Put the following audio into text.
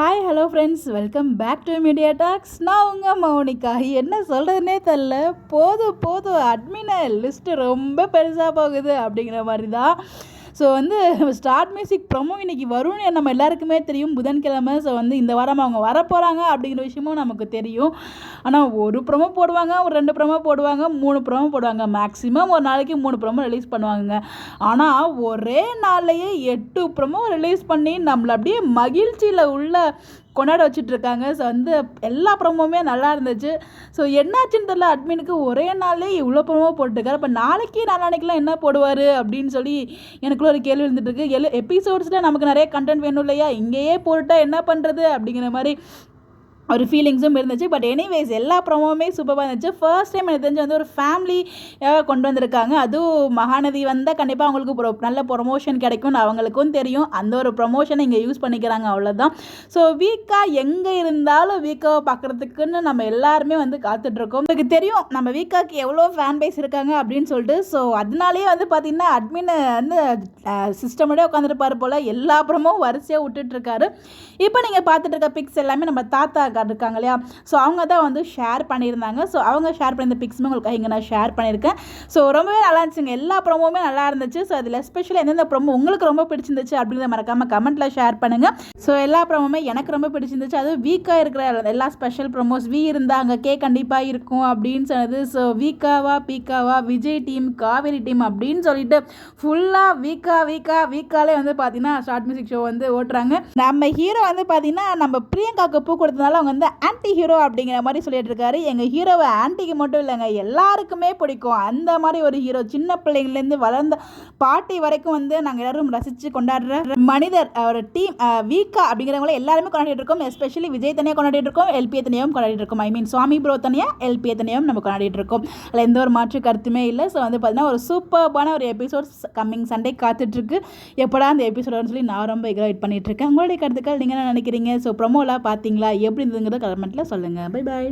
Hi hello friends, welcome back to media talks. நான் உங்கள் மௌனிகா. என்ன சொல்கிறதுனே தெரில. போதும் போதும் அட்மின லிஸ்ட்டு ரொம்ப பெருசாக போகுது அப்படிங்கிற மாதிரி தான். ஸோ ஸ்டார்ட் மியூசிக் ப்ரொமோ இன்றைக்கி வரும்னு நம்ம எல்லாருக்குமே தெரியும், புதன்கிழமை. ஸோ இந்த வாரம் அவங்க வரப்போகிறாங்க அப்படிங்கிற விஷயமும் நமக்கு தெரியும். ஆனால் ஒரு ப்ரொமோ போடுவாங்க, ஒரு 2 ப்ரொமோ போடுவாங்க, 3 ப்ரொமோ போடுவாங்க. மேக்ஸிமம் ஒரு நாளைக்கு 3 ப்ரொமோ ரிலீஸ் பண்ணுவாங்க. ஆனால் ஒரே நாள்லேயே 8 ப்ரொமோ ரிலீஸ் பண்ணி நம்மளை அப்படியே மகிழ்ச்சியில் உள்ள கொண்டாட வச்சுட்ருக்காங்க. ஸோ எல்லா ப்ரொமோவுமே நல்லா இருந்துச்சு. ஸோ என்னாச்சுன்னு தெரியல, அட்மினுக்கு ஒரே நாளே இவ்வளோ ப்ரொமோ போட்டுருக்காரு. இப்போ நாளைக்கெலாம் என்ன போடுவார் அப்படின்னு சொல்லி எனக்குள்ள ஒரு கேள்வி இருந்துகிட்ருக்கு. எபிசோட்ஸில் நமக்கு நிறைய கண்டென்ட் வேணும் இல்லையா, இங்கேயே போட்டுட்டா என்ன பண்ணுறது அப்படிங்கிற மாதிரி ஒரு ஃபீலிங்ஸும் இருந்துச்சு. பட் எனிவேஸ் எல்லா ப்ரோமோவுமே சூப்பராக இருந்துச்சு. ஃபர்ஸ்ட் டைம் எனக்கு தெரிஞ்சு ஒரு ஃபேமிலி கொண்டு வந்திருக்காங்க. அதுவும் மகாநதி வந்தால் கண்டிப்பாக அவங்களுக்கு நல்ல ப்ரொமோஷன் கிடைக்கும்னு அவங்களுக்கும் தெரியும். அந்த ஒரு ப்ரொமோஷனை இங்கே யூஸ் பண்ணிக்கிறாங்க, அவ்வளோதான். ஸோ வீக்கா எங்கே இருந்தாலும் வீக்காவை பார்க்குறதுக்குன்னு நம்ம எல்லாருமே காத்துட்ருக்கோம். உங்களுக்கு தெரியும் நம்ம வீக்காவுக்கு எவ்வளோ ஃபேன் பேஸ் இருக்காங்க அப்படின்னு சொல்லிட்டு. ஸோ அதனாலேயே பார்த்திங்கன்னா அட்மின் சிஸ்டமோடய உட்காந்துருப்பார் போல். எல்லா ப்ரோமோவும் வரிசையாக விட்டுட்ருக்காரு. இப்போ நீங்கள் பார்த்துட்டு இருக்க பிக்ஸ் எல்லாமே நம்ம தாத்தா இருக்காங்க இல்லையா, ஸோ அவங்க தான் ஷேர் பண்ணியிருந்தாங்க. ஸோ அவங்க ஷேர் பண்ணியிருந்த பிக்ஸுமே உங்களுக்கு இங்கே நான் ஷேர் பண்ணியிருக்கேன். ஸோ ரொம்பவே நல்லா இருந்துச்சுங்க. எல்லா ப்ரோமோவுமே நல்லா இருந்துச்சு. ஸோ அதில் எஸ்பெஷலி எந்தெந்த ப்ரோமோ உங்களுக்கு ரொம்ப பிடிச்சிருந்துச்சு அப்படிங்கிறத மறக்காமல் கமெண்ட்டில் ஷேர் பண்ணுங்கள். ஸோ எல்லா ப்ரோமோவுமே எனக்கு ரொம்ப பிடிச்சிருந்துச்சு. அதுவும் வீக்காக இருக்கிற எல்லா ஸ்பெஷல் ப்ரோமோஸ் இருந்தால் அங்கே கண்டிப்பாக இருக்கும் அப்படின்னு சொன்னது. ஸோ வீக்காவா பீக்காவா, விஜய் டீம், காவேரி டீம் அப்படின்னு சொல்லிட்டு ஃபுல்லாக வீக்காலே பார்த்தீங்கன்னா ஷார்ட் மியூசிக் ஷோ ஓட்டுறாங்க. நம்ம ஹீரோ பார்த்தீங்கன்னா நம்ம பிரியங்காவுக்கு பூ கொடுத்ததுனால அவங்க ஆன்டி ஹீரோ அப்படிங்கிற மாதிரி சொல்லிட்டு இருக்காரு. எங்கள் ஹீரோவை ஆன்டிக்கு மட்டும் இல்லைங்க, எல்லாருக்குமே பிடிக்கும். அந்த மாதிரி ஒரு ஹீரோ. சின்ன பிள்ளைங்கள்லேருந்து வளர்ந்த பாட்டி வரைக்கும் நாங்கள் எல்லாரும் ரசித்து கொண்டாடுற மனிதர். ஒரு டீம் வீக்கா அப்படிங்கிறவங்கள எல்லாருமே கொண்டாடிட்டு இருக்கோம். எஸ்பெஷலி விஜய் தனியாக கொண்டாடிட்டு இருக்கோம், எல்பி தனியாகவும் கொண்டாடிட்டு இருக்கோம். ஐ மீன் சுவாமி ப்ரோ தனியாக, எல்பி தனியாகவும் நம்ம கொண்டாடிட்டு இருக்கோம். அதில் எந்த ஒரு மாற்று கருத்துமே இல்லை. ஸோ பார்த்தீங்கன்னா ஒரு சூப்பர்பான ஒரு எபிசோட்ஸ் கம்மிங் சண்டே காத்துட்ருக்கு. எப்படா அந்த எபிசோடுன்னு சொல்லி நான் ரொம்ப வெயிட் பண்ணிட்டு இருக்கேன். உங்களுடைய கருத்துக்கள் நீங்கள் என்ன நினைக்கிறீங்க? ஸோ ப்ரொமோலாம் பார்த்தீங்களா, எப்படி இருந்ததுங்கிறத கமெண்ட்டில் சொல்லுங்கள். Bye bye.